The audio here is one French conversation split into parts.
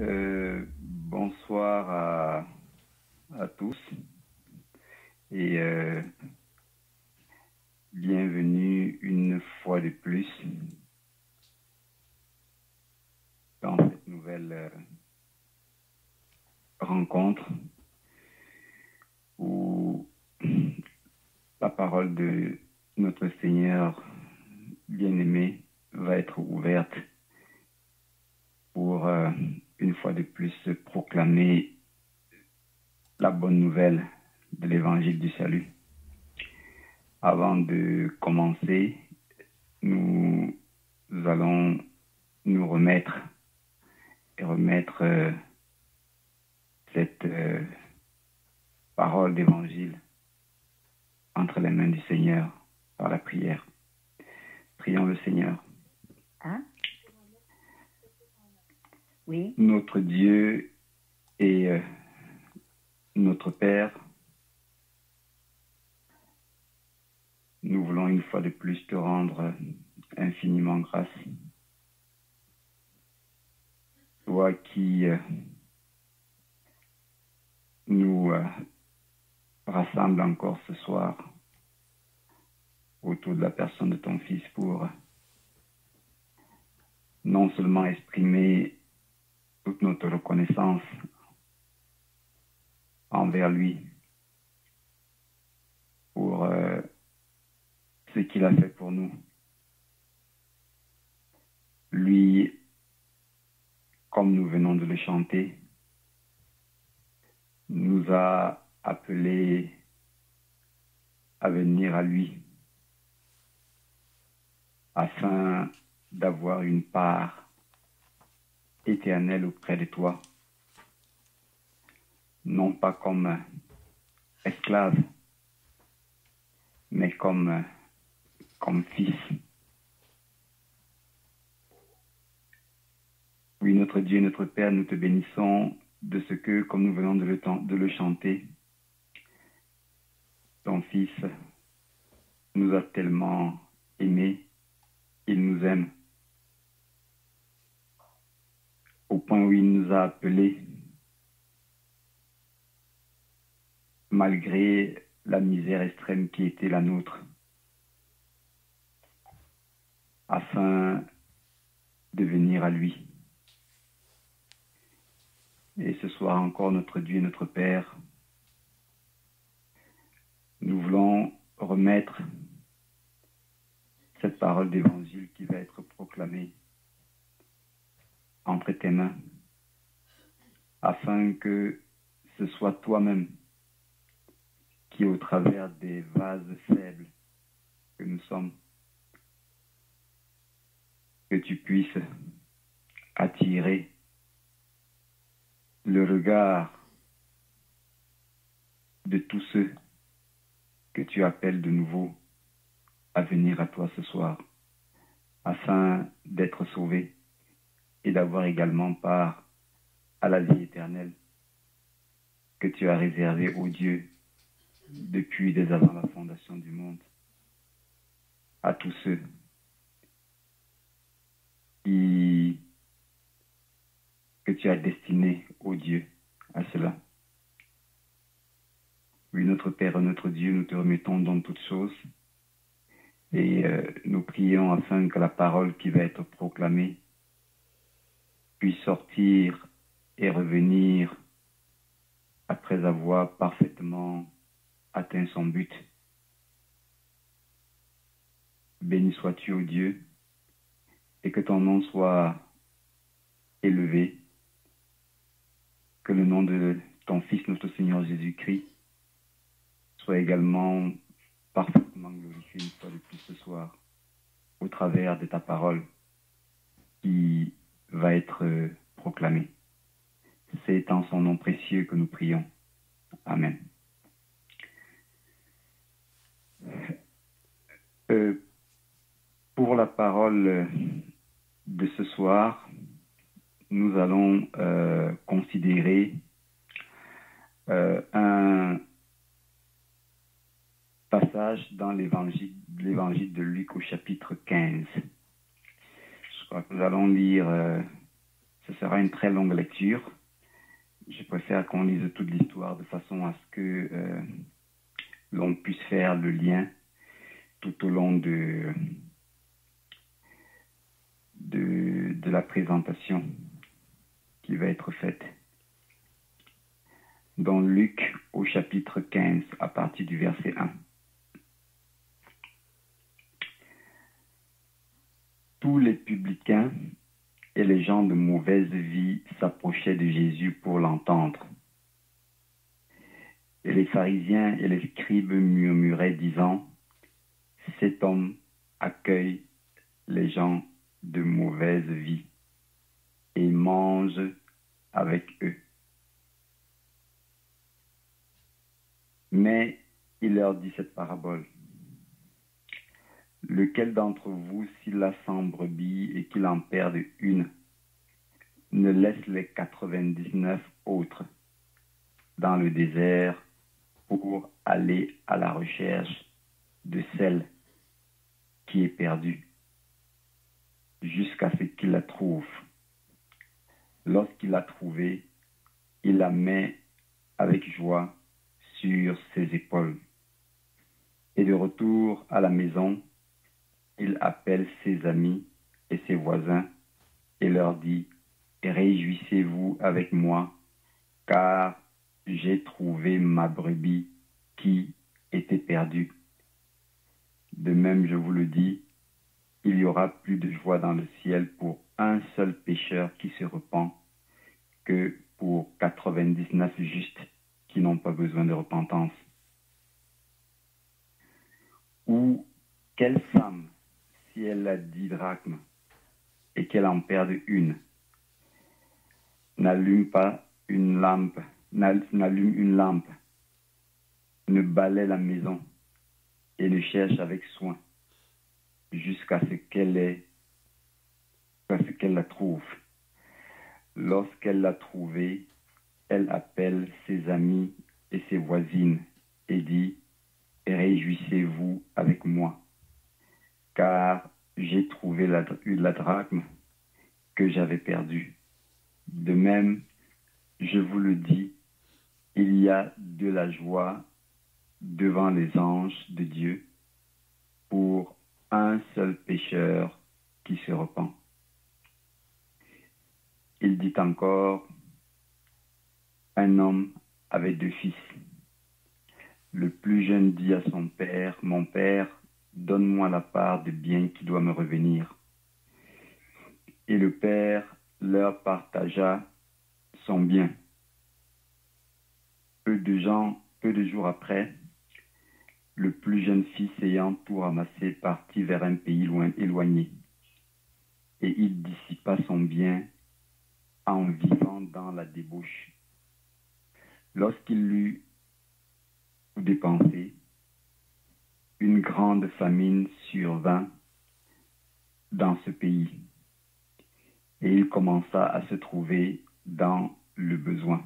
Bonsoir à tous et bienvenue une fois de plus dans cette nouvelle rencontre où la parole de notre Seigneur bien-aimé va être ouverte pour une fois de plus proclamer la bonne nouvelle de l'évangile du salut. Avant de commencer, nous allons nous remettre cette parole d'évangile entre les mains du Seigneur par la prière. Prions le Seigneur. Hein? Oui. Notre Dieu et notre Père, nous voulons une fois de plus te rendre infiniment grâce. Toi qui nous rassemble encore ce soir autour de la personne de ton Fils pour non seulement exprimer toute notre reconnaissance envers lui pour ce qu'il a fait pour nous. Lui, comme nous venons de le chanter, nous a appelés à venir à lui afin d'avoir une part éternelle auprès de toi, non pas comme esclave, mais comme fils. Oui, notre Dieu et notre Père, nous te bénissons de ce que, comme nous venons de le chanter, ton Fils nous a tellement aimés, il nous aime, au point où il nous a appelés, malgré la misère extrême qui était la nôtre, afin de venir à lui. Et ce soir encore, notre Dieu et notre Père, nous voulons remettre cette parole d'évangile qui va être proclamée entre tes mains, afin que ce soit toi-même qui, au travers des vases faibles que nous sommes, que tu puisses attirer le regard de tous ceux que tu appelles de nouveau à venir à toi ce soir, afin d'être sauvés et d'avoir également part à la vie éternelle que tu as réservée au Dieu depuis dès avant la fondation du monde, à tous ceux que tu as destinés, ô Dieu, à cela. Oui, notre Père et notre Dieu, nous te remettons dans toutes choses et nous prions afin que la parole qui va être proclamée puisse sortir et revenir après avoir parfaitement atteint son but. Béni sois-tu, ô Dieu, et que ton nom soit élevé, que le nom de ton Fils, notre Seigneur Jésus-Christ, soit également parfaitement glorifié une fois de plus ce soir, au travers de ta parole qui va être proclamée. C'est en son nom précieux que nous prions. Amen. Pour la parole de ce soir, nous allons considérer un passage dans l'évangile de Luc au chapitre 15. Je crois que nous allons lire ce sera une très longue lecture. Je préfère qu'on lise toute l'histoire de façon à ce que l'on puisse faire le lien tout au long de la présentation qui va être faite. Dans Luc au chapitre 15 à partir du verset 1. Tous les publicains et les gens de mauvaise vie s'approchaient de Jésus pour l'entendre. Et les pharisiens et les scribes murmuraient, disant, « Cet homme accueille les gens de mauvaise vie et mange avec eux. » Mais il leur dit cette parabole. Lequel d'entre vous, s'il a 100 brebis et qu'il en perde une, ne laisse les 99 autres dans le désert pour aller à la recherche de celle qui est perdue, jusqu'à ce qu'il la trouve. Lorsqu'il l'a trouvée, il la met avec joie sur ses épaules. Et de retour à la maison, il appelle ses amis et ses voisins et leur dit, « Réjouissez-vous avec moi, car j'ai trouvé ma brebis qui était perdue. » De même, je vous le dis, il y aura plus de joie dans le ciel pour un seul pécheur qui se repent que pour 99 justes qui n'ont pas besoin de repentance. Ou quelle femme, si elle a 10 drachmes et qu'elle en perde une, n'allume une lampe, ne balaie la maison et ne cherche avec soin jusqu'à ce qu'elle la trouve. Lorsqu'elle l'a trouvée, elle appelle ses amis et ses voisines et dit, « Réjouissez-vous avec moi, car j'ai trouvé la drachme que j'avais perdue. » De même, je vous le dis, il y a de la joie devant les anges de Dieu pour un seul pécheur qui se repent. Il dit encore, un homme avait 2 fils. Le plus jeune dit à son père, « Mon père, donne-moi la part de bien qui doit me revenir. » Et le père leur partagea son bien. Peu de jours après, le plus jeune fils ayant tout ramassé partit vers un pays éloigné. Et il dissipa son bien en vivant dans la débauche. Lorsqu'il l'eut dépensé, une grande famine survint dans ce pays. Et il commença à se trouver dans le besoin.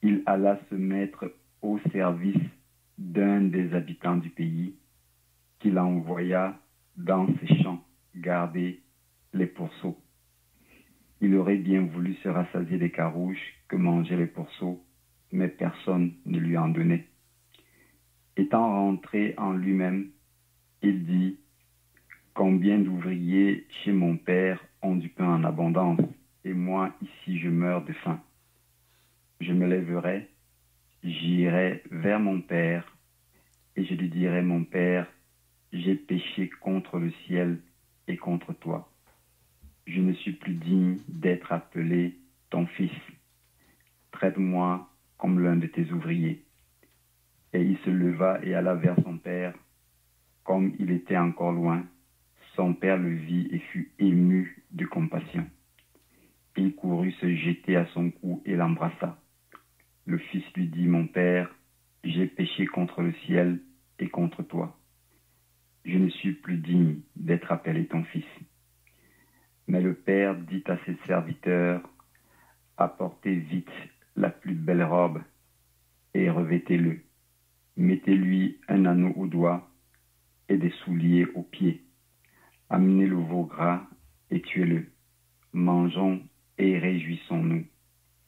Il alla se mettre au service d'un des habitants du pays, qui l'envoya dans ses champs garder les pourceaux. Il aurait bien voulu se rassasier des carouches que mangeaient les pourceaux, mais personne ne lui en donnait. Étant rentré en lui-même, il dit, « Combien d'ouvriers chez mon père ont du pain en abondance, et moi ici je meurs de faim. Je me lèverai, j'irai vers mon père, et je lui dirai, mon père, j'ai péché contre le ciel et contre toi. Je ne suis plus digne d'être appelé ton fils. Traite-moi comme l'un de tes ouvriers. » Et il se leva et alla vers son père. Comme il était encore loin, son père le vit et fut ému de compassion. Il courut se jeter à son cou et l'embrassa. Le fils lui dit, « Mon père, j'ai péché contre le ciel et contre toi. Je ne suis plus digne d'être appelé ton fils. » Mais le père dit à ses serviteurs, « Apportez vite la plus belle robe et revêtez-le. Mettez-lui un anneau au doigt et des souliers aux pieds. Amenez le veau gras et tuez-le. mangeons et réjouissons-nous,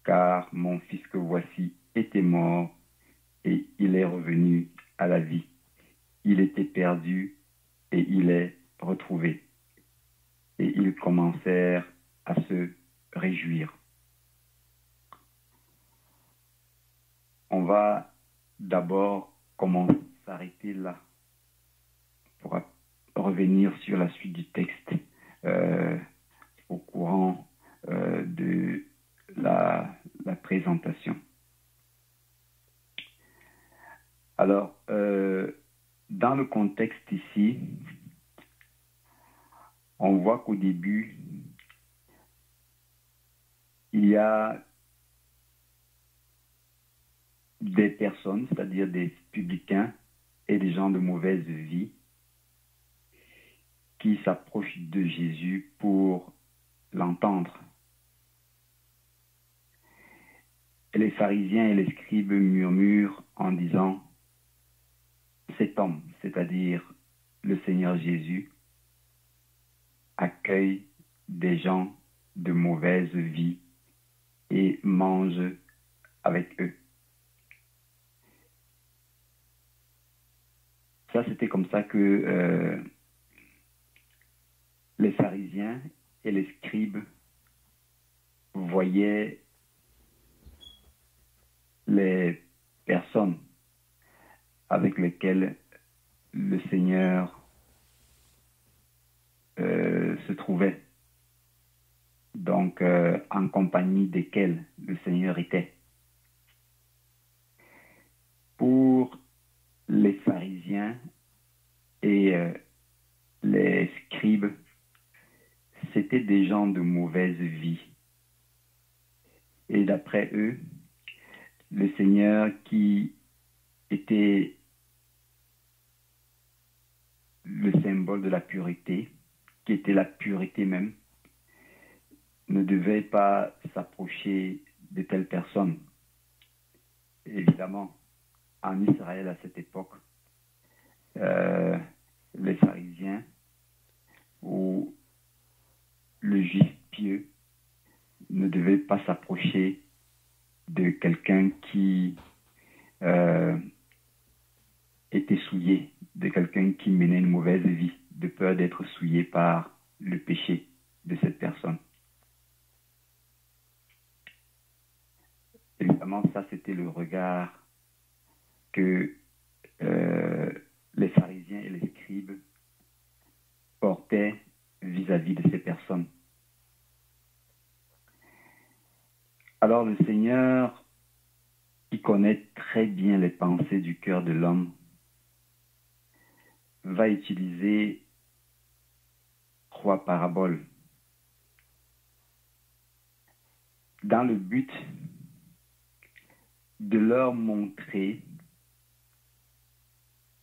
car mon fils que voici était mort et il est revenu à la vie. Il était perdu et il est retrouvé. Et ils commencèrent à se réjouir. On va d'abord commencer à s'arrêter là pour revenir sur la suite du texte au courant de la présentation. Alors, dans le contexte ici, on voit qu'au début, il y a des personnes, c'est-à-dire des publicains et des gens de mauvaise vie, qui s'approchent de Jésus pour l'entendre. Et les pharisiens et les scribes murmurent en disant, cet homme, c'est-à-dire le Seigneur Jésus, accueille des gens de mauvaise vie et mange avec eux. Ça, c'était comme ça que les pharisiens et les scribes voyaient les personnes avec lesquelles le Seigneur se trouvait, donc en compagnie desquelles le Seigneur était. Pour les pharisiens et les scribes, c'étaient des gens de mauvaise vie. Et d'après eux, le Seigneur qui était le symbole de la pureté, qui était la pureté même, ne devait pas s'approcher de telles personnes. Évidemment, en Israël à cette époque, les pharisiens ou le juif pieux ne devait pas s'approcher de quelqu'un qui était souillé, de quelqu'un qui menait une mauvaise vie, de peur d'être souillé par le péché de cette personne. Évidemment, ça c'était le regard que les pharisiens et les scribes portaient vis-à-vis de ces personnes. Alors le Seigneur, qui connaît très bien les pensées du cœur de l'homme, va utiliser 3 paraboles dans le but de leur montrer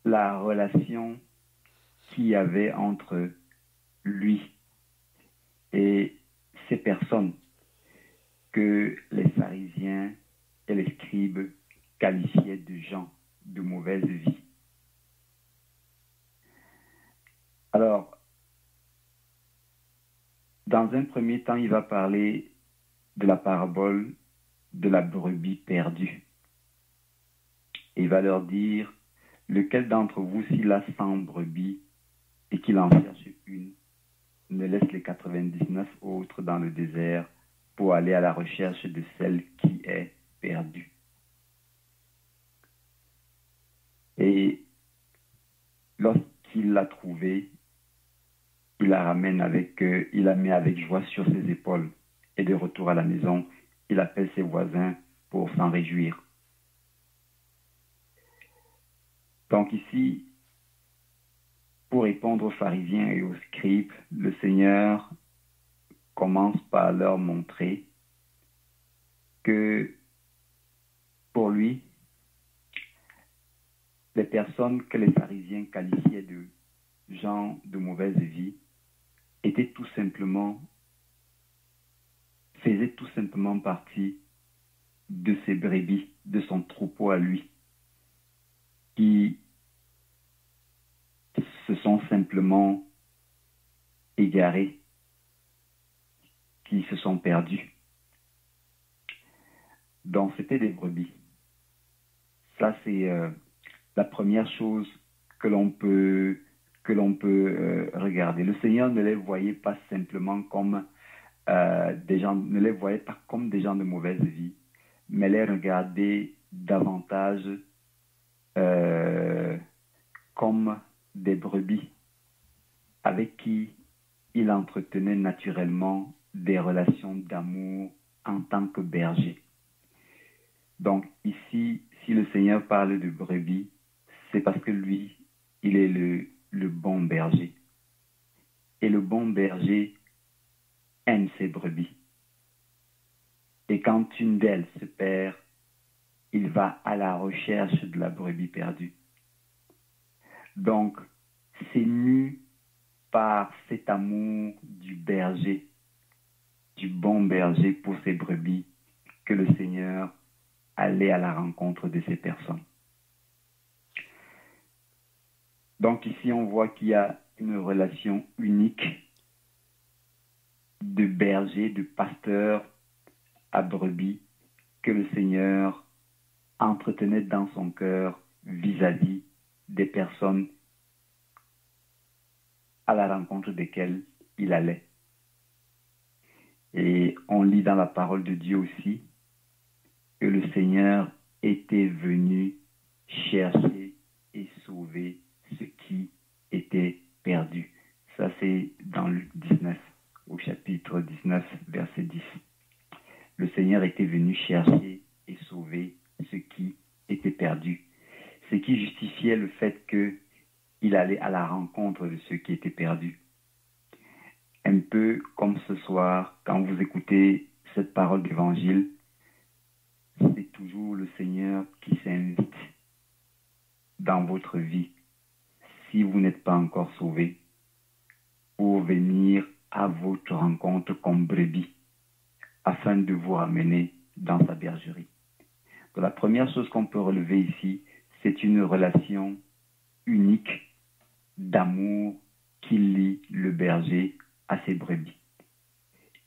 la relation qu'il y avait entre lui et ces personnes que les pharisiens et les scribes qualifiaient de gens de mauvaise vie. Alors, dans un premier temps, il va parler de la parabole de la brebis perdue. Et il va leur dire, lequel d'entre vous, s'il a 100 brebis et qu'il en cherche une, ne laisse les 99 autres dans le désert pour aller à la recherche de celle qui est perdue. Et lorsqu'il l'a trouvée, il la ramène il la met avec joie sur ses épaules. Et de retour à la maison, il appelle ses voisins pour s'en réjouir. Donc ici, pour répondre aux pharisiens et aux scribes, le Seigneur commence par leur montrer que pour lui, les personnes que les pharisiens qualifiaient de gens de mauvaise vie faisaient tout simplement partie de ses brebis, de son troupeau à lui, qui se sont simplement égarés, qui qui se sont perdus. Donc, c'était des brebis. Ça, c'est la première chose que l'on peut regarder. Le Seigneur ne les voyait pas simplement comme des gens, ne les voyait pas comme des gens de mauvaise vie, mais les regardait davantage comme des brebis avec qui il entretenait naturellement des relations d'amour en tant que berger. Donc ici, si le Seigneur parle de brebis, c'est parce que lui, il est le bon berger. Et le bon berger aime ses brebis. Et quand une d'elles se perd, il va à la recherche de la brebis perdue. Donc, c'est mu par cet amour du berger, du bon berger pour ses brebis, que le Seigneur allait à la rencontre de ces personnes. Donc ici, on voit qu'il y a une relation unique de berger, de pasteur à brebis que le Seigneur entretenait dans son cœur vis-à-vis des personnes à la rencontre desquelles il allait. Et on lit dans la parole de Dieu aussi que le Seigneur était venu chercher et sauver ce qui était perdu. Ça, c'est dans Luc 19, au chapitre 19, verset 10. Le Seigneur était venu chercher et sauver ce qui était perdu. Ce qui justifiait le fait qu'il allait à la rencontre de ceux qui étaient perdus. Un peu comme ce soir, quand vous écoutez cette parole d'évangile, c'est toujours le Seigneur qui s'invite dans votre vie, si vous n'êtes pas encore sauvé, pour venir à votre rencontre comme brebis, afin de vous ramener dans sa bergerie. Donc, la première chose qu'on peut relever ici, c'est une relation unique d'amour qui lie le berger à ses brebis.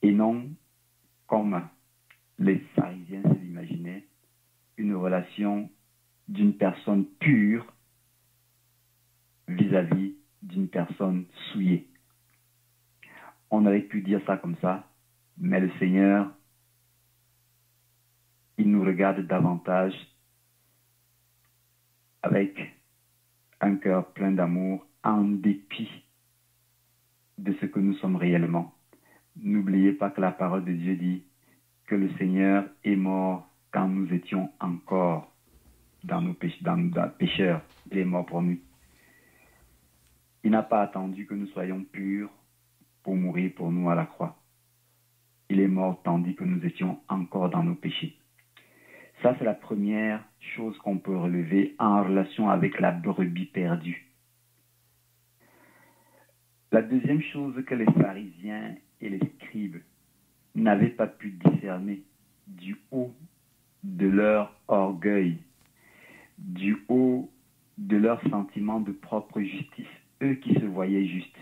Et non, comme les pharisiens se l'imaginaient, une relation d'une personne pure vis-à-vis d'une personne souillée. On aurait pu dire ça comme ça, mais le Seigneur, il nous regarde davantage avec un cœur plein d'amour, en dépit de ce que nous sommes réellement. N'oubliez pas que la parole de Dieu dit que le Seigneur est mort quand nous étions encore dans nos pécheurs. Il est mort pour nous. Il n'a pas attendu que nous soyons purs pour mourir pour nous à la croix. Il est mort tandis que nous étions encore dans nos péchés. Ça, c'est la première chose qu'on peut relever en relation avec la brebis perdue. La deuxième chose que les pharisiens et les scribes n'avaient pas pu discerner du haut de leur orgueil, du haut de leur sentiment de propre justice, eux qui se voyaient justes,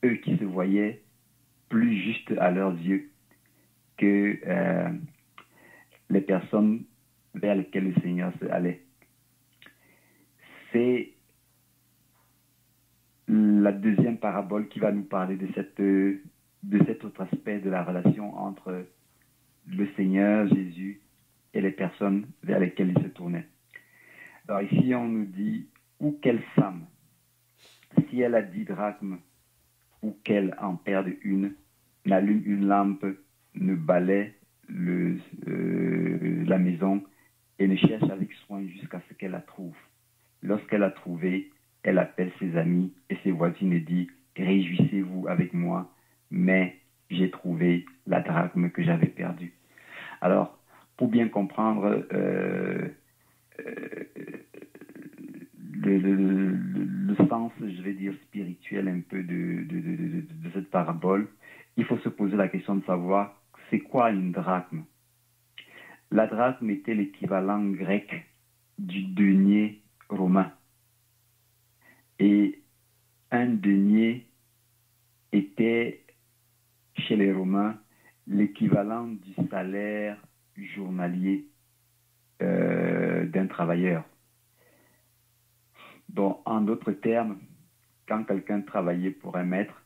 eux qui se voyaient plus justes à leurs yeux que les personnes vers lesquelles le Seigneur allait. C'est la deuxième parabole qui va nous parler de cet autre aspect de la relation entre le Seigneur Jésus et les personnes vers lesquelles il se tournait. Alors ici, on nous dit, ou quelle femme, si elle a 10 drachmes, ou qu'elle en perde une, n'allume une lampe, ne balaie la maison et ne cherche avec soin jusqu'à ce qu'elle la trouve. Lorsqu'elle a trouvé, elle appelle ses amis et ses voisines et dit « Réjouissez-vous avec moi, mais j'ai trouvé la drachme que j'avais perdue. » Alors, pour bien comprendre le sens, je vais dire, spirituel un peu de cette parabole, il faut se poser la question de savoir c'est quoi une drachme. La drachme était l'équivalent grec du denier romain. Et un denier était, chez les Romains, l'équivalent du salaire journalier d'un travailleur. Donc, en d'autres termes, quand quelqu'un travaillait pour un maître,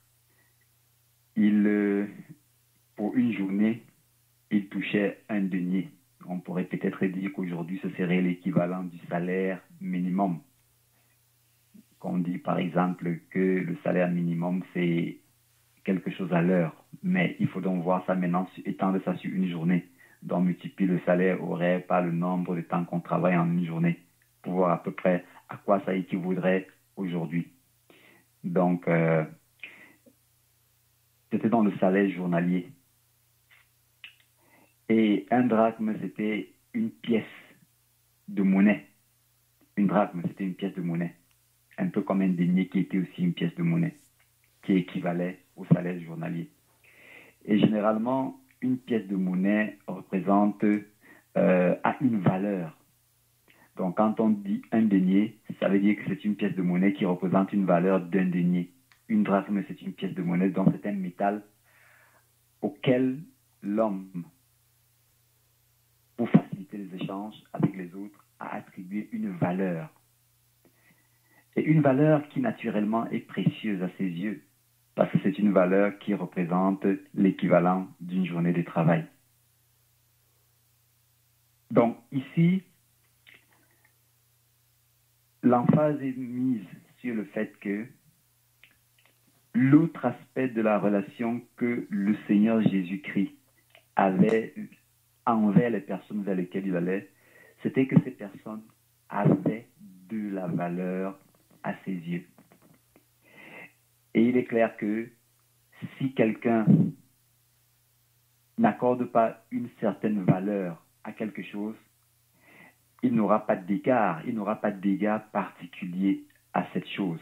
pour une journée, il touchait un denier. On pourrait peut-être dire qu'aujourd'hui, ce serait l'équivalent du salaire minimum. On dit par exemple que le salaire minimum, c'est quelque chose à l'heure. Mais il faut donc voir ça maintenant, étendre ça sur une journée. Donc multiplier le salaire horaire par le nombre de temps qu'on travaille en une journée, pour voir à peu près à quoi ça équivaudrait aujourd'hui. Donc, c'était dans le salaire journalier. Et un drachme, c'était une pièce de monnaie. Une drachme, c'était une pièce de monnaie. Un peu comme un denier qui était aussi une pièce de monnaie, qui équivalait au salaire journalier. Et généralement, une pièce de monnaie représente a une valeur. Donc, quand on dit un denier, ça veut dire que c'est une pièce de monnaie qui représente une valeur d'un denier. Une drachme, c'est une pièce de monnaie, donc c'est un métal auquel l'homme, pour faciliter les échanges avec les autres, a attribué une valeur. Et une valeur qui naturellement est précieuse à ses yeux, parce que c'est une valeur qui représente l'équivalent d'une journée de travail. Donc ici, l'emphase est mise sur le fait que l'autre aspect de la relation que le Seigneur Jésus-Christ avait envers les personnes vers lesquelles il allait, c'était que ces personnes avaient de la valeur à ses yeux. Et il est clair que si quelqu'un n'accorde pas une certaine valeur à quelque chose, il n'aura pas d'écart, il n'aura pas d'égard particulier à cette chose.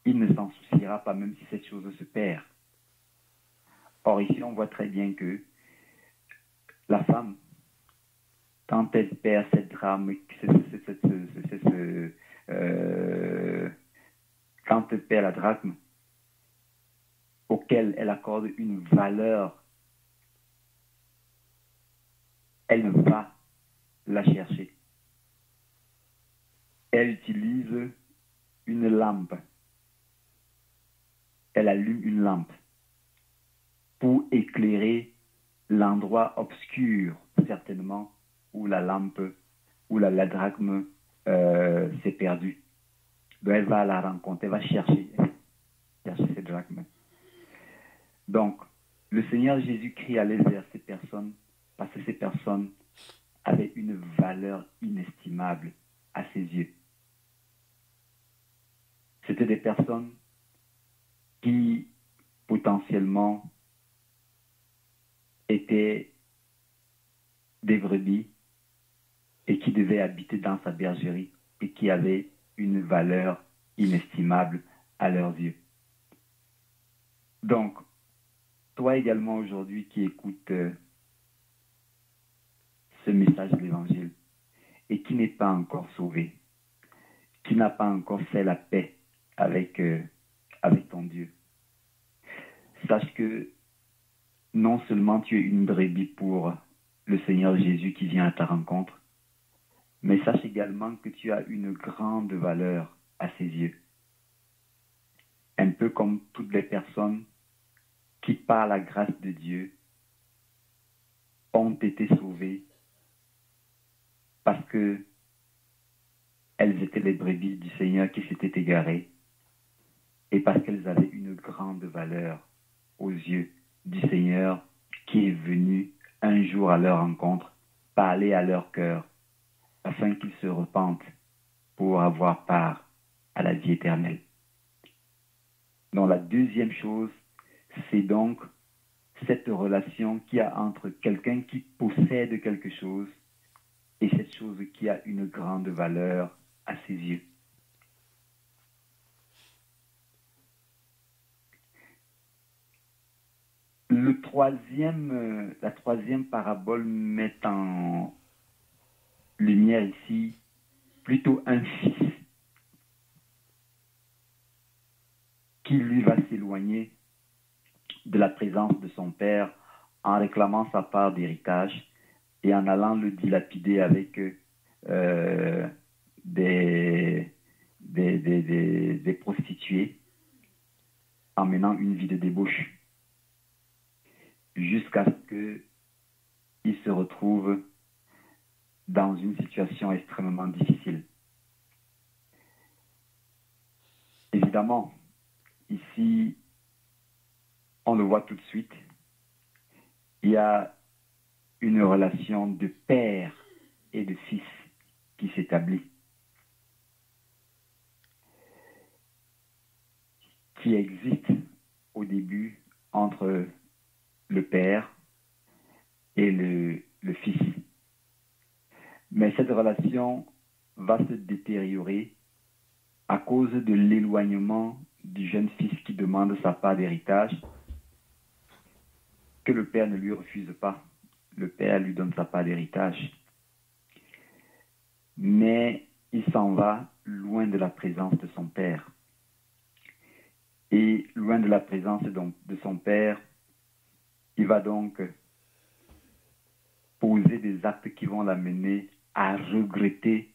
Il ne s'en souciera pas même si cette chose se perd. Or ici, on voit très bien que la femme, quand elle perd cette drame, quand elle perd la drachme, auquel elle accorde une valeur, elle va la chercher. Elle utilise une lampe. Elle allume une lampe pour éclairer l'endroit obscur, certainement, où la lampe, où la drachme s'est perdue. Donc elle va à la rencontre, elle va chercher cette drachme. Donc, le Seigneur Jésus-Christ allait vers ces personnes parce que ces personnes avaient une valeur inestimable à ses yeux. C'était des personnes qui potentiellement étaient des brebis et qui devaient habiter dans sa bergerie et qui avaient une valeur inestimable à leurs yeux. Donc, toi également aujourd'hui qui écoutes ce message de l'Évangile et qui n'est pas encore sauvé, qui n'a pas encore fait la paix avec ton Dieu, sache que non seulement tu es une brebis pour le Seigneur Jésus qui vient à ta rencontre, mais sache également que tu as une grande valeur à ses yeux. Un peu comme toutes les personnes qui, par la grâce de Dieu, ont été sauvées parce que elles étaient les brebis du Seigneur qui s'étaient égarées et parce qu'elles avaient une grande valeur aux yeux du Seigneur qui est venu un jour à leur rencontre, parler à leur cœur, afin qu'ils se repentent pour avoir part à la vie éternelle. Donc la deuxième chose, c'est donc cette relation qu'il y a entre quelqu'un qui possède quelque chose et cette chose qui a une grande valeur à ses yeux. La troisième parabole met en lumière ici plutôt un fils qui lui va s'éloigner de la présence de son père en réclamant sa part d'héritage et en allant le dilapider avec des prostituées, en menant une vie de débauche, jusqu'à ce qu'il se retrouve dans une situation extrêmement difficile. Évidemment, ici, on le voit tout de suite, il y a une relation de père et de fils qui s'établit, qui existe au début entre le père et le fils. Mais cette relation va se détériorer à cause de l'éloignement du jeune fils qui demande sa part d'héritage, que le père ne lui refuse pas. Le père lui donne sa part d'héritage. Mais il s'en va loin de la présence de son père. Et loin de la présence de son père, il va donc poser des actes qui vont l'amener à regretter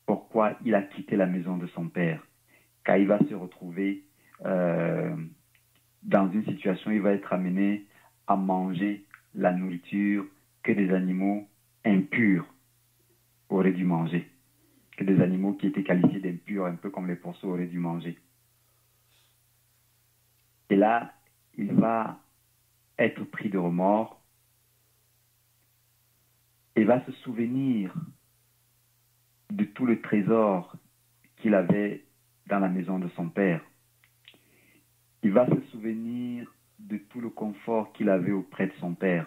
pourquoi il a quitté la maison de son père. Car il va se retrouver dans une situation où il va être amené à manger la nourriture que des animaux impurs auraient dû manger, que des animaux qui étaient qualifiés d'impurs, un peu comme les pourceaux auraient dû manger. Et là, il va être pris de remords et va se souvenir de tout le trésor qu'il avait dans la maison de son père. Il va se souvenir de tout le confort qu'il avait auprès de son père.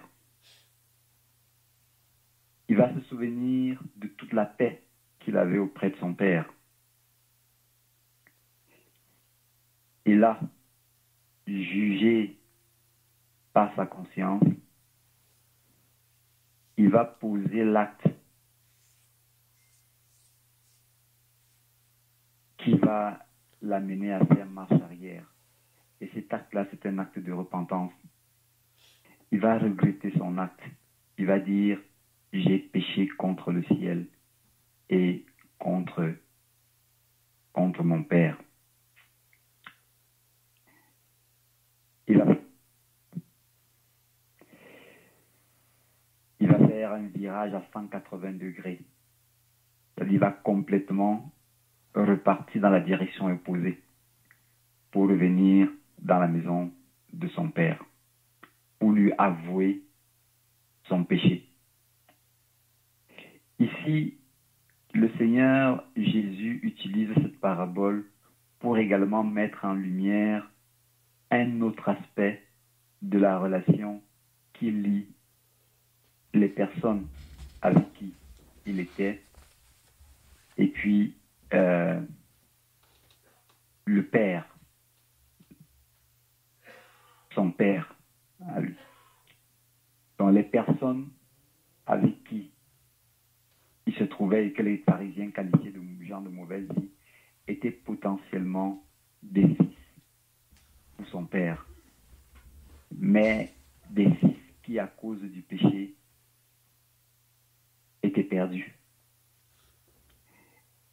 Il va se souvenir de toute la paix qu'il avait auprès de son père. Et là, jugé par sa conscience, il va poser l'acte qui va l'amener à faire marche arrière. Et cet acte-là, c'est un acte de repentance. Il va regretter son acte. Il va dire, j'ai péché contre le ciel et contre mon père. Il va faire un virage à 180 degrés. Il va complètement repartir dans la direction opposée pour revenir dans la maison de son père, pour lui avouer son péché. Ici, le Seigneur Jésus utilise cette parabole pour également mettre en lumière un autre aspect de la relation qui lie les personnes avec qui il était et puis le Père, son Père à lui. Donc les personnes avec qui il se trouvait et que les pharisiens qualifiaient de gens de mauvaise vie étaient potentiellement des fils pour son père, mais des fils qui, à cause du péché, étaient perdus.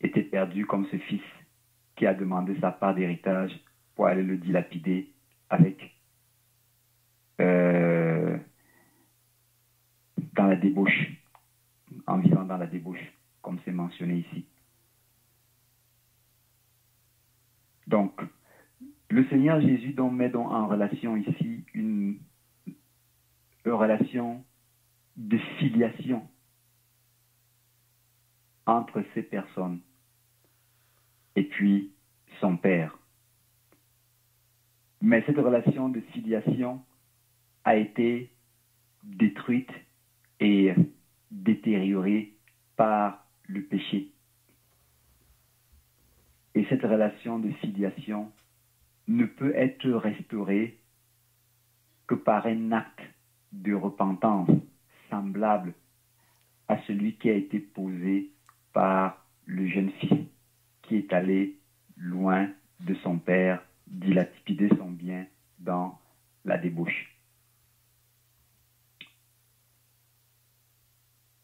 Étaient perdus comme ce fils qui a demandé sa part d'héritage pour aller le dilapider avec dans la débauche, en vivant dans la débauche, comme c'est mentionné ici. Donc, le Seigneur Jésus met donc en relation ici une relation de filiation entre ces personnes et puis son Père. Mais cette relation de filiation a été détruite et détériorée par le péché. Et cette relation de filiation ne peut être restaurée que par un acte de repentance semblable à celui qui a été posé par le jeune fils qui est allé loin de son père, dilapider son bien dans la débauche.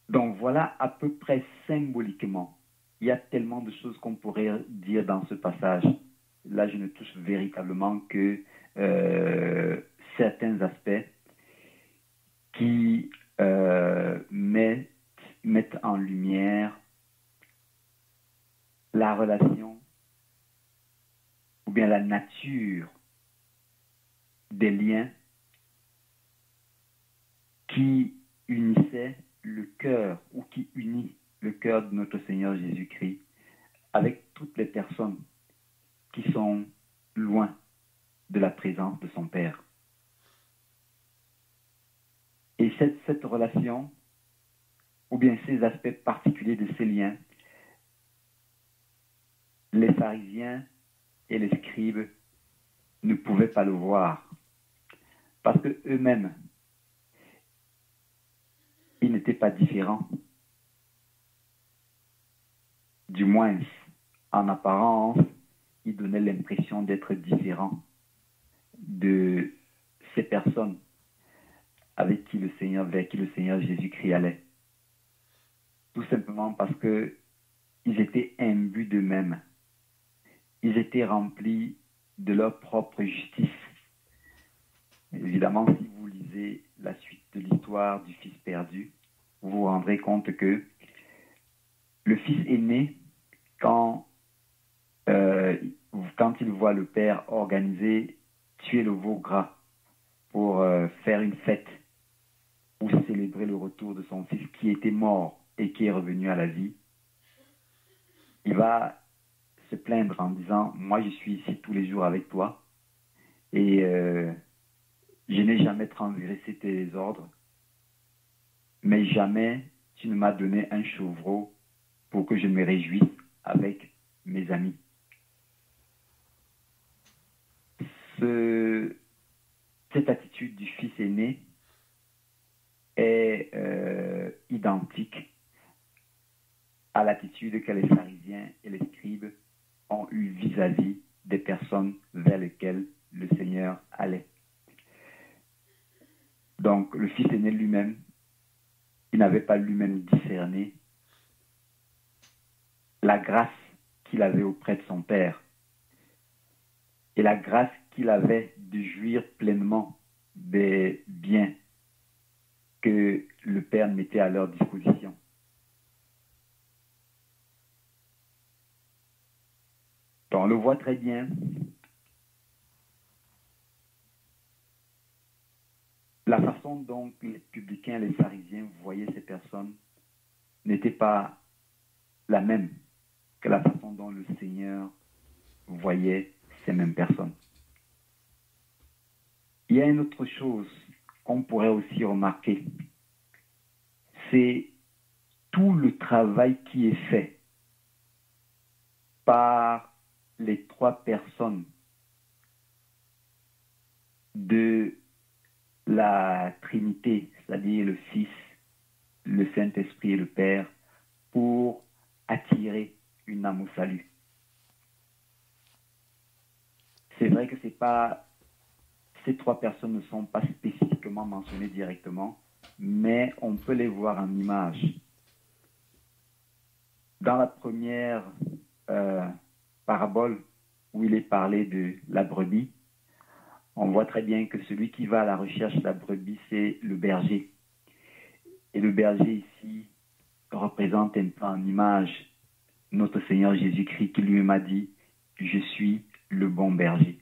Donc voilà à peu près symboliquement. Il y a tellement de choses qu'on pourrait dire dans ce passage. Là, je ne touche véritablement que certains aspects qui mettent en lumière la relation ou bien la nature des liens qui unissaient le cœur ou qui unit le cœur de notre Seigneur Jésus-Christ avec toutes les personnes qui sont loin de la présence de son Père. Et cette relation, ou bien ces aspects particuliers de ces liens, les pharisiens et les scribes ne pouvaient pas le voir, parce que eux-mêmes, ils n'étaient pas différents. Du moins, en apparence, ils donnaient l'impression d'être différents de ces personnes vers qui le Seigneur Jésus-Christ allait. Tout simplement parce que ils étaient imbus d'eux-mêmes. Ils étaient remplis de leur propre justice. Évidemment, si vous lisez la suite de l'histoire du fils perdu, vous vous rendrez compte que le fils aîné, quand il voit le père organiser tuer le veau gras pour faire une fête ou célébrer le retour de son fils qui était mort et qui est revenu à la vie, il va se plaindre en disant « Moi, je suis ici tous les jours avec toi et je n'ai jamais transgressé tes ordres, mais jamais tu ne m'as donné un chevreau pour que je me réjouisse avec mes amis. » Cette attitude du fils aîné est identique à l'attitude que les pharisiens et les scribes ont eue vis-à-vis des personnes vers lesquelles le Seigneur allait. Donc, le fils aîné lui-même, il n'avait pas lui-même discerné la grâce qu'il avait auprès de son Père et la grâce qu'il avait de jouir pleinement des biens que le Père mettait à leur disposition. Donc, on le voit très bien. La façon dont les publicains et les pharisiens voyaient ces personnes n'était pas la même que la façon dont le Seigneur voyait ces mêmes personnes. Il y a une autre chose qu'on pourrait aussi remarquer, c'est tout le travail qui est fait par les trois personnes de la Trinité, c'est-à-dire le Fils, le Saint-Esprit et le Père, pour attirer une âme au salut. C'est vrai que ces trois personnes ne sont pas spécifiquement mentionnées directement, mais on peut les voir en image. Dans la première parabole où il est parlé de la brebis, on voit très bien que celui qui va à la recherche de la brebis, c'est le berger. Et le berger ici représente un peu en image notre Seigneur Jésus-Christ qui lui-même a dit « Je suis le bon berger.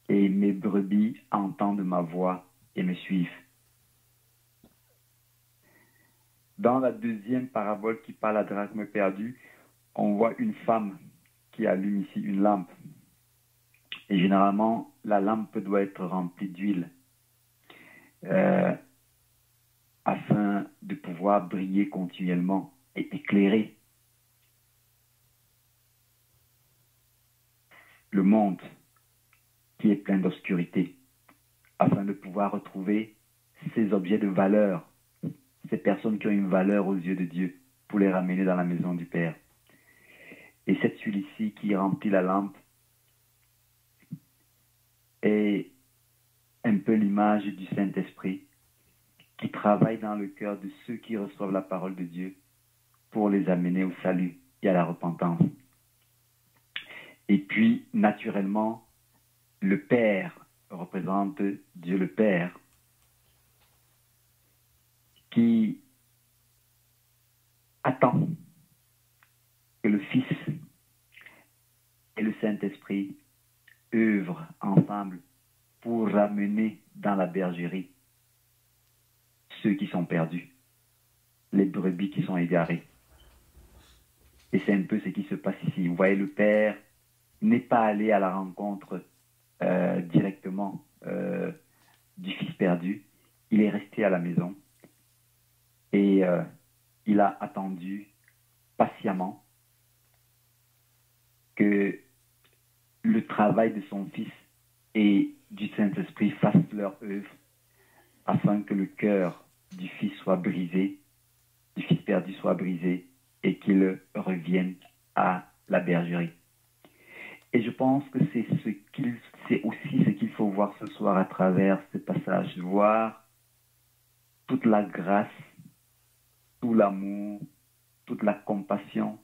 Et mes brebis entendent ma voix et me suivent. » Dans la deuxième parabole qui parle à la drachme perdue, on voit une femme qui allume ici une lampe. Et généralement, la lampe doit être remplie d'huile afin de pouvoir briller continuellement et éclairer le monde qui est plein d'obscurité, afin de pouvoir retrouver ces objets de valeur, ces personnes qui ont une valeur aux yeux de Dieu, pour les ramener dans la maison du Père. Et cette huile ici qui remplit la lampe est un peu l'image du Saint-Esprit qui travaille dans le cœur de ceux qui reçoivent la parole de Dieu pour les amener au salut et à la repentance. Et puis, naturellement, le Père représente Dieu le Père qui attend que le Fils et le Saint-Esprit œuvrent ensemble pour ramener dans la bergerie ceux qui sont perdus, les brebis qui sont égarées. Et c'est un peu ce qui se passe ici. Vous voyez, le Père n'est pas allé à la rencontre directement du Fils perdu. Il est resté à la maison et il a attendu patiemment que le travail de son Fils et du Saint-Esprit fassent leur œuvre afin que le cœur du Fils soit brisé, du Fils perdu soit brisé et qu'il revienne à la bergerie. Et je pense que c'est aussi ce qu'il faut voir ce soir à travers ce passage, voir toute la grâce, tout l'amour, toute la compassion,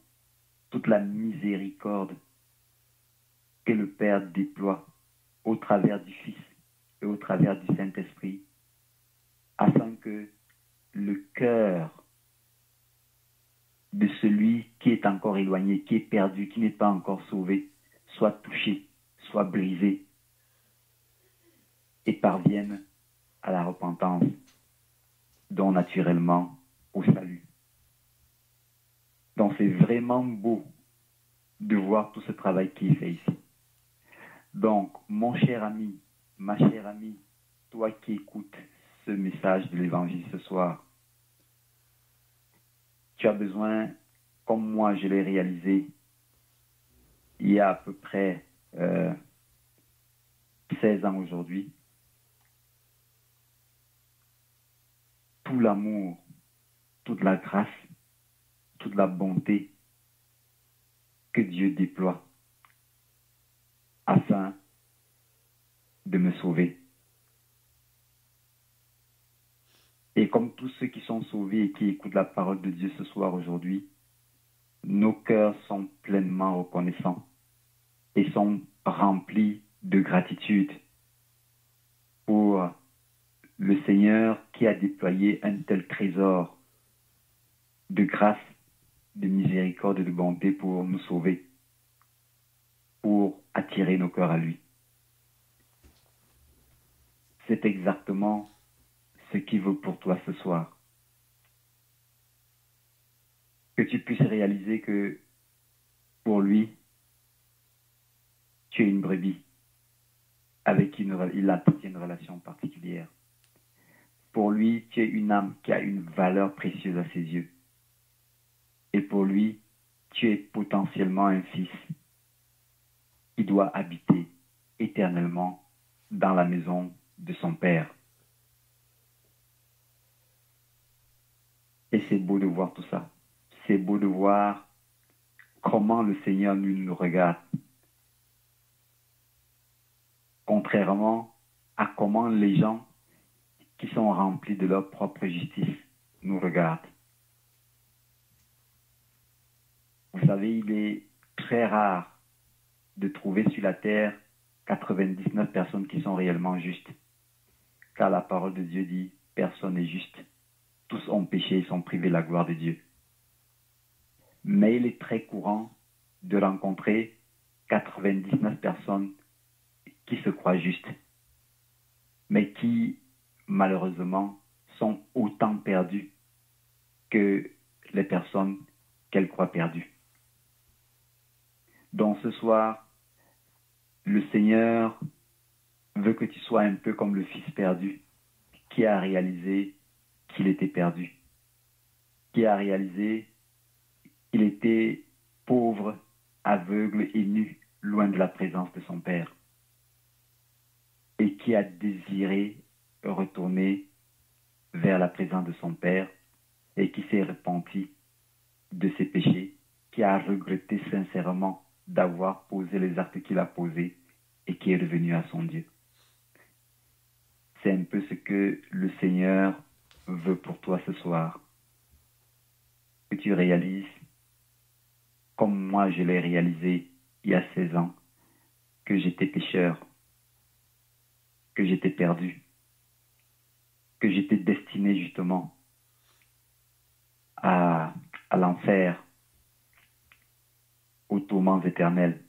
toute la miséricorde que le Père déploie au travers du Fils et au travers du Saint-Esprit, afin que le cœur de celui qui est encore éloigné, qui est perdu, qui n'est pas encore sauvé, soit touché, soit brisé et parvienne à la repentance, dont naturellement au salut. Donc c'est vraiment beau de voir tout ce travail qui est fait ici. Donc, mon cher ami, ma chère amie, toi qui écoutes ce message de l'Évangile ce soir, tu as besoin, comme moi je l'ai réalisé, il y a à peu près 16 ans aujourd'hui, tout l'amour, toute la grâce, toute la bonté que Dieu déploie afin de me sauver. Et comme tous ceux qui sont sauvés et qui écoutent la parole de Dieu ce soir aujourd'hui, nos cœurs sont pleinement reconnaissants et sont remplis de gratitude pour le Seigneur qui a déployé un tel trésor de grâce, de miséricorde et de bonté pour nous sauver, pour attirer nos cœurs à lui. C'est exactement ce qu'il veut pour toi ce soir. Que tu puisses réaliser que pour lui, tu es une brebis avec qui il a une relation particulière. Pour lui, tu es une âme qui a une valeur précieuse à ses yeux. Et pour lui, tu es potentiellement un fils qui doit habiter éternellement dans la maison de son Père. Et c'est beau de voir tout ça. C'est beau de voir comment le Seigneur nous regarde. Contrairement à comment les gens qui sont remplis de leur propre justice nous regardent. Vous savez, il est très rare de trouver sur la terre 99 personnes qui sont réellement justes. Car la parole de Dieu dit, personne n'est juste. Tous ont péché et sont privés de la gloire de Dieu. Mais il est très courant de rencontrer 99 personnes qui se croient justes, mais qui, malheureusement, sont autant perdues que les personnes qu'elles croient perdues. Donc ce soir, le Seigneur veut que tu sois un peu comme le fils perdu, qui a réalisé qu'il était perdu, qui a réalisé qu'il était pauvre, aveugle et nu, loin de la présence de son Père, et qui a désiré retourner vers la présence de son Père et qui s'est repenti de ses péchés, qui a regretté sincèrement d'avoir posé les actes qu'il a posés et qui est revenu à son Dieu. c'est un peu ce que le Seigneur veut pour toi ce soir. Que tu réalises, comme moi je l'ai réalisé il y a 16 ans, que j'étais pécheur, que j'étais perdu, que j'étais destiné justement à l'enfer, aux tourments éternels,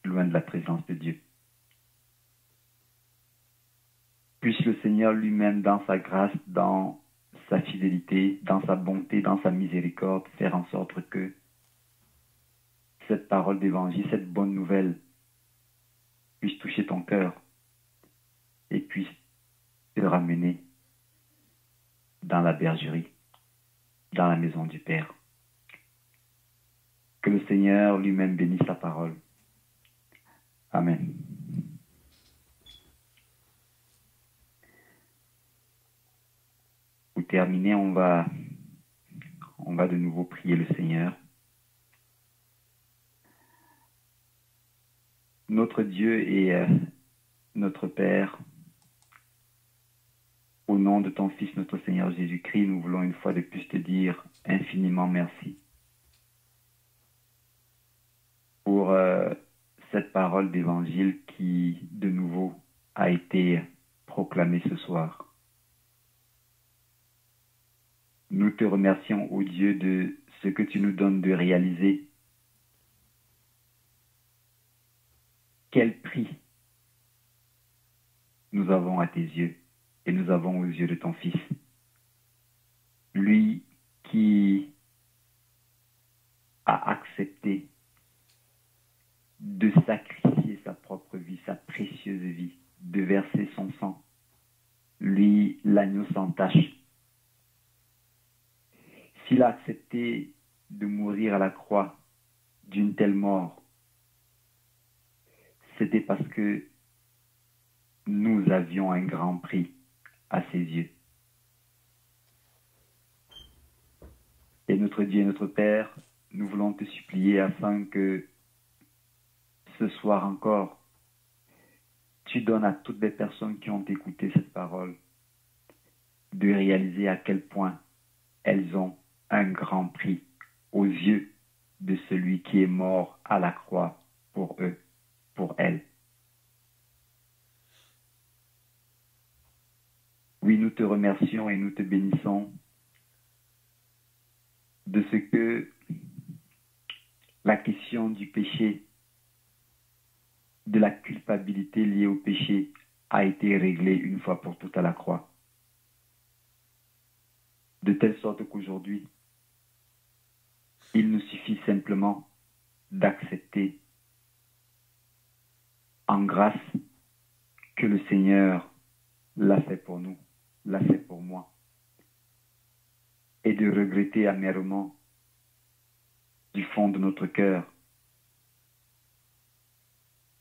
loin de la présence de Dieu. Puisse le Seigneur lui-même, dans sa grâce, dans sa fidélité, dans sa bonté, dans sa miséricorde, faire en sorte que cette parole d'évangile, cette bonne nouvelle, puisse toucher ton cœur et puisse te ramener dans la bergerie, dans la maison du Père. Que le Seigneur lui-même bénisse sa parole. Amen. Pour terminer, on va de nouveau prier le Seigneur. Notre Dieu et notre Père, au nom de ton Fils, notre Seigneur Jésus-Christ, nous voulons une fois de plus te dire infiniment merci pour cette parole d'évangile qui, de nouveau, a été proclamée ce soir. Nous te remercions, ô Dieu, de ce que tu nous donnes de réaliser. Quel prix nous avons à tes yeux et nous avons aux yeux de ton Fils. Lui qui a accepté de sacrifier sa propre vie, sa précieuse vie, de verser son sang. Lui, l'agneau sans tache. S'il a accepté de mourir à la croix d'une telle mort, c'était parce que nous avions un grand prix à ses yeux. Et notre Dieu et notre Père, nous voulons te supplier afin que ce soir encore, tu donnes à toutes les personnes qui ont écouté cette parole de réaliser à quel point elles ont un grand prix aux yeux de celui qui est mort à la croix pour eux, pour elles. Oui, nous te remercions et nous te bénissons de ce que la question du péché, de la culpabilité liée au péché, a été réglée une fois pour toutes à la croix. De telle sorte qu'aujourd'hui, il nous suffit simplement d'accepter en grâce que le Seigneur l'a fait pour nous, l'a fait pour moi, et de regretter amèrement du fond de notre cœur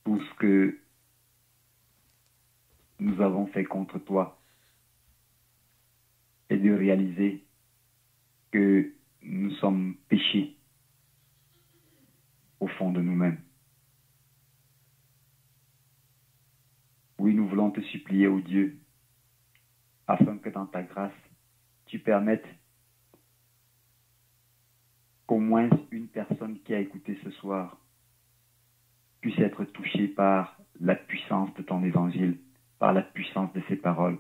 tout ce que nous avons fait contre toi, et de réaliser que nous sommes péchés au fond de nous-mêmes. Oui, nous voulons te supplier, ô Dieu, afin que dans ta grâce, tu permettes qu'au moins une personne qui a écouté ce soir puisse être touchée par la puissance de ton évangile, par la puissance de ces paroles,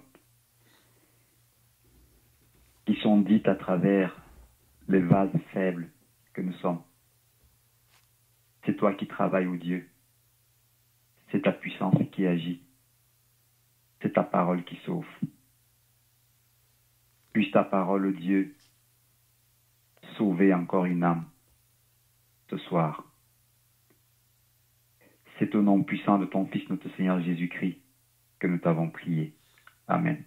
qui sont dites à travers les vases faibles que nous sommes. C'est toi qui travailles, ô Dieu. C'est ta puissance qui agit. C'est ta parole qui sauve. Puisse ta parole, ô Dieu, sauver encore une âme ce soir. C'est au nom puissant de ton Fils, notre Seigneur Jésus-Christ, que nous t'avons prié. Amen.